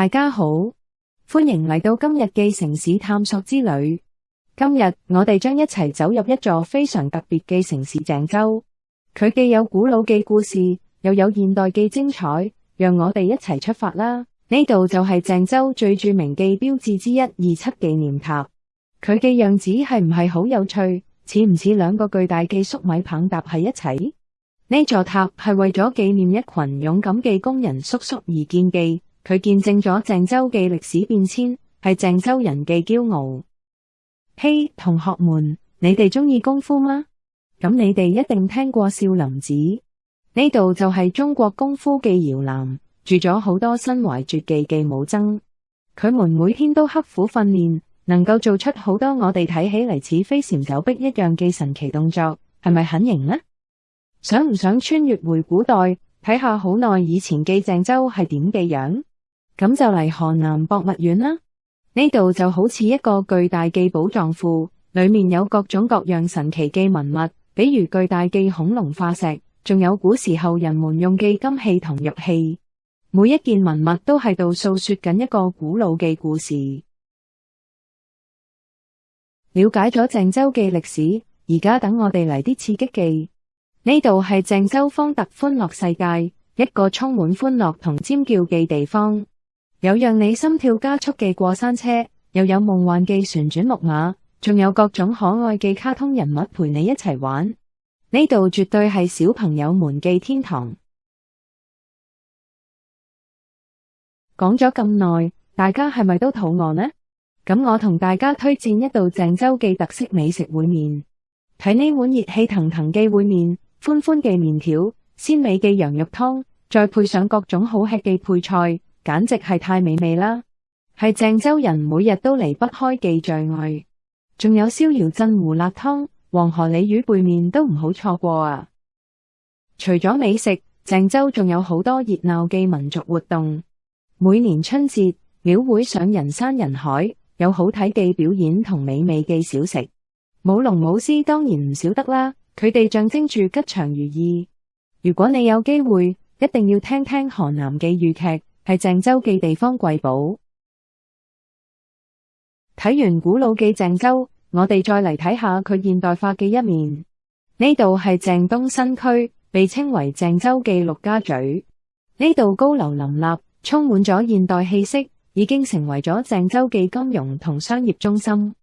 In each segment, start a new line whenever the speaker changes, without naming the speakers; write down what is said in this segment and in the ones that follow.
大家好，歡迎嚟到今日嘅城市探索之旅。今日我哋將一齊走入一座非常特別嘅城市鄭州，佢既有古老嘅故事，又有現代嘅精彩。讓我哋一齊出發啦！呢度就係鄭州最著名嘅標誌之一27紀念塔。佢嘅樣子係唔係好有趣？似唔似兩個巨大嘅粟米棒搭喺一齊？呢座塔係為咗紀念一群勇敢嘅工人叔叔而建嘅，佢見證咗鄭州嘅歷史變遷，係鄭州人嘅驕傲。嘿，同學們，你哋鍾意功夫嗎？咁你哋一定聽過少林寺。呢度就係中國功夫嘅搖籃，住咗好多身懷絕技嘅武僧。佢們每天都刻苦訓練，能夠做出好多我哋睇起嚟似飛檐走壁一樣嘅神奇動作，係咪很型呢？想唔想穿越回古代，睇下好耐以前嘅鄭州係點嘅樣？咁就嚟河南博物院啦。呢度就好似一個巨大嘅寶藏庫，裏面有各種各樣神奇嘅文物，比如巨大嘅恐龍化石，仲有古時候人們用嘅金器同玉器。每一件文物都喺度訴說緊一個古老嘅故事。了解咗鄭州嘅歷史，而家等我哋嚟啲刺激嘅。呢度係鄭州方特歡樂世界，一個充滿歡樂同尖叫嘅地方。有讓你心跳加速嘅過山車，又有夢幻嘅旋轉木馬，仲有各種可愛嘅卡通人物陪你一齊玩。呢度絕對係小朋友們嘅天堂。講咗咁耐，大家係咪都肚餓呢？咁我同大家推薦一道鄭州嘅特色美食燴麵。睇呢碗熱氣騰騰嘅燴麵，寬寬嘅麵條，鮮美嘅羊肉湯，再配上各種好吃嘅配菜，簡直係太美味啦！係鄭州人每日都離不開嘅最愛。仲有逍遙鎮胡辣湯、黃河鯉魚背麵都唔好錯過啊！除咗美食，鄭州仲有好多熱鬧嘅民族活動。每年春節，廟會上人山人海，有好睇嘅表演同美味嘅小食。舞龍舞獅當然唔少得啦，佢哋象徵住吉祥如意。如果你有機會，一定要聽聽河南嘅豫劇，係鄭州嘅地方瑰寶。睇完古老嘅鄭州，我哋再嚟睇下佢現代化嘅一面。呢度係鄭東新區，被稱為鄭州嘅陸家嘴。呢度高樓林立，充滿咗現代氣息，已經成為咗鄭州嘅金融同商業中心。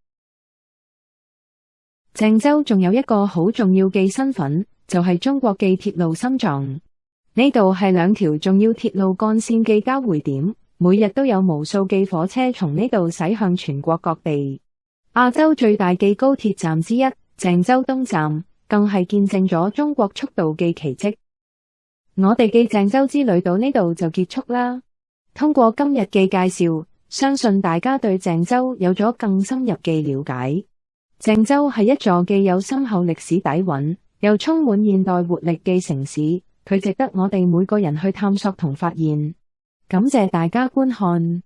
鄭州仲有一個好重要嘅身份，就係中國嘅鐵路心臟。呢度係兩條重要鐵路幹線嘅交匯點，每日都有無數嘅火車從呢度駛向全國各地。亞洲最大嘅高鐵站之一，鄭州東站，更係見證咗中國速度嘅奇蹟。我哋嘅鄭州之旅到呢度就結束啦。通過今日嘅介紹，相信大家對鄭州有咗更深入嘅了解。鄭州係一座既有深厚歷史底蘊，又充滿現代活力嘅城市，佢值得我哋每個人去探索同發現。感謝大家觀看。